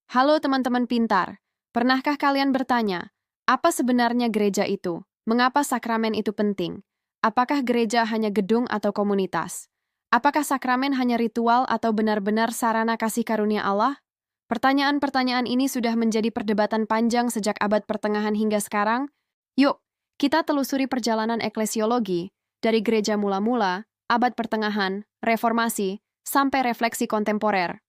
Halo teman-teman pintar, pernahkah kalian bertanya, apa sebenarnya gereja itu? Mengapa sakramen itu penting? Apakah gereja hanya gedung atau komunitas? Apakah sakramen hanya ritual atau benar-benar sarana kasih karunia Allah? Pertanyaan-pertanyaan ini sudah menjadi perdebatan panjang sejak abad pertengahan hingga sekarang. Yuk, kita telusuri perjalanan eklesiologi dari gereja mula-mula, abad pertengahan, reformasi, sampai refleksi kontemporer.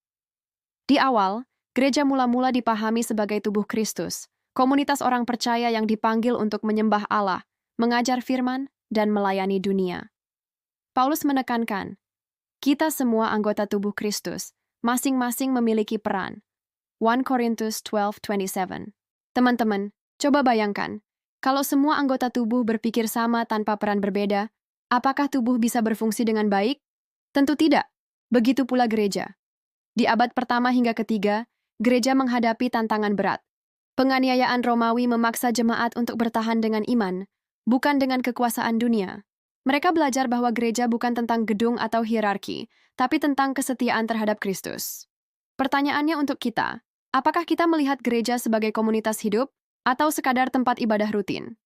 Di awal, gereja mula-mula dipahami sebagai tubuh Kristus, komunitas orang percaya yang dipanggil untuk menyembah Allah, mengajar firman, dan melayani dunia. Paulus menekankan, kita semua anggota tubuh Kristus, masing-masing memiliki peran. 1 Korintus 12:27. Teman-teman, coba bayangkan, kalau semua anggota tubuh berpikir sama tanpa peran berbeda, apakah tubuh bisa berfungsi dengan baik? Tentu tidak. Begitu pula gereja. Di abad pertama hingga ketiga, gereja menghadapi tantangan berat. Penganiayaan Romawi memaksa jemaat untuk bertahan dengan iman, bukan dengan kekuasaan dunia. Mereka belajar bahwa gereja bukan tentang gedung atau hierarki, tapi tentang kesetiaan terhadap Kristus. Pertanyaannya untuk kita, apakah kita melihat gereja sebagai komunitas hidup atau sekadar tempat ibadah rutin?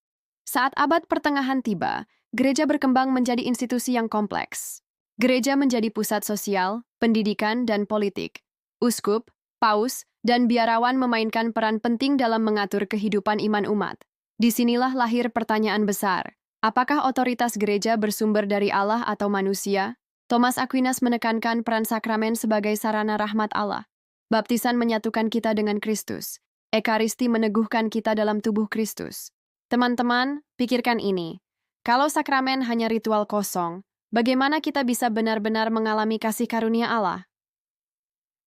Saat abad pertengahan tiba, gereja berkembang menjadi institusi yang kompleks. Gereja menjadi pusat sosial, pendidikan, dan politik. Uskup, paus, dan biarawan memainkan peran penting dalam mengatur kehidupan iman umat. Disinilah lahir pertanyaan besar. Apakah otoritas gereja bersumber dari Allah atau manusia? Thomas Aquinas menekankan peran sakramen sebagai sarana rahmat Allah. Baptisan menyatukan kita dengan Kristus. Ekaristi meneguhkan kita dalam tubuh Kristus. Teman-teman, pikirkan ini. Kalau sakramen hanya ritual kosong, bagaimana kita bisa benar-benar mengalami kasih karunia Allah?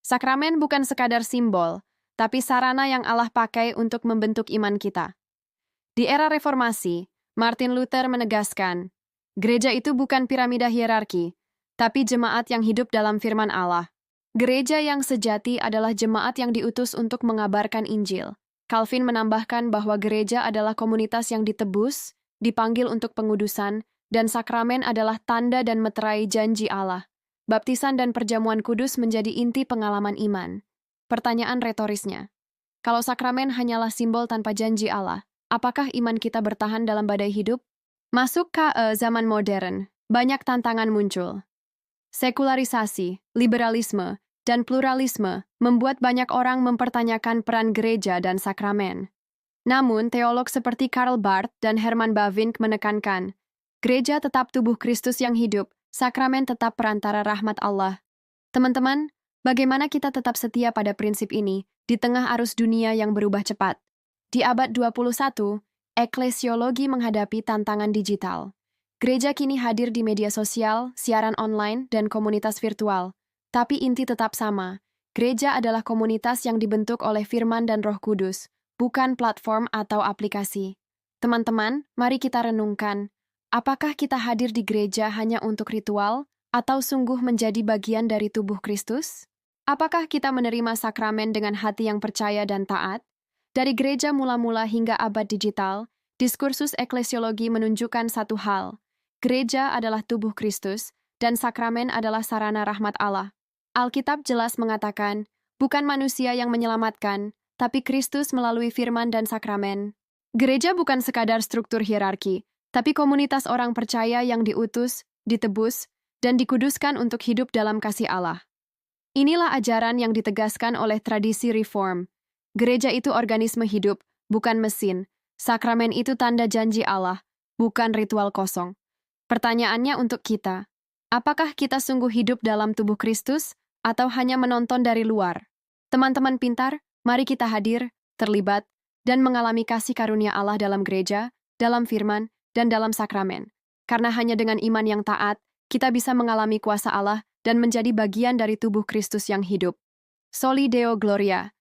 Sakramen bukan sekadar simbol, tapi sarana yang Allah pakai untuk membentuk iman kita. Di era reformasi, Martin Luther menegaskan, gereja itu bukan piramida hierarki, tapi jemaat yang hidup dalam firman Allah. Gereja yang sejati adalah jemaat yang diutus untuk mengabarkan Injil. Calvin menambahkan bahwa gereja adalah komunitas yang ditebus, dipanggil untuk pengudusan, dan sakramen adalah tanda dan meterai janji Allah. Baptisan dan perjamuan kudus menjadi inti pengalaman iman. Pertanyaan retorisnya, kalau sakramen hanyalah simbol tanpa janji Allah, apakah iman kita bertahan dalam badai hidup? Masuk ke zaman modern, banyak tantangan muncul. Sekularisasi, liberalisme, dan pluralisme membuat banyak orang mempertanyakan peran gereja dan sakramen. Namun, teolog seperti Karl Barth dan Herman Bavinck menekankan, gereja tetap tubuh Kristus yang hidup, sakramen tetap perantara rahmat Allah. Teman-teman, bagaimana kita tetap setia pada prinsip ini di tengah arus dunia yang berubah cepat? Di abad 21, eklesiologi menghadapi tantangan digital. Gereja kini hadir di media sosial, siaran online, dan komunitas virtual. Tapi inti tetap sama. Gereja adalah komunitas yang dibentuk oleh firman dan Roh Kudus, bukan platform atau aplikasi. Teman-teman, mari kita renungkan. Apakah kita hadir di gereja hanya untuk ritual, atau sungguh menjadi bagian dari tubuh Kristus? Apakah kita menerima sakramen dengan hati yang percaya dan taat? Dari gereja mula-mula hingga abad digital, diskursus eklesiologi menunjukkan satu hal. Gereja adalah tubuh Kristus, dan sakramen adalah sarana rahmat Allah. Alkitab jelas mengatakan, bukan manusia yang menyelamatkan, tapi Kristus melalui firman dan sakramen. Gereja bukan sekadar struktur hierarki, tapi komunitas orang percaya yang diutus, ditebus, dan dikuduskan untuk hidup dalam kasih Allah. Inilah ajaran yang ditegaskan oleh tradisi reform. Gereja itu organisme hidup, bukan mesin. Sakramen itu tanda janji Allah, bukan ritual kosong. Pertanyaannya untuk kita, apakah kita sungguh hidup dalam tubuh Kristus, atau hanya menonton dari luar? Teman-teman pintar, mari kita hadir, terlibat, dan mengalami kasih karunia Allah dalam gereja, dalam firman, dan dalam sakramen. Karena hanya dengan iman yang taat, kita bisa mengalami kuasa Allah dan menjadi bagian dari tubuh Kristus yang hidup. Soli Deo Gloria.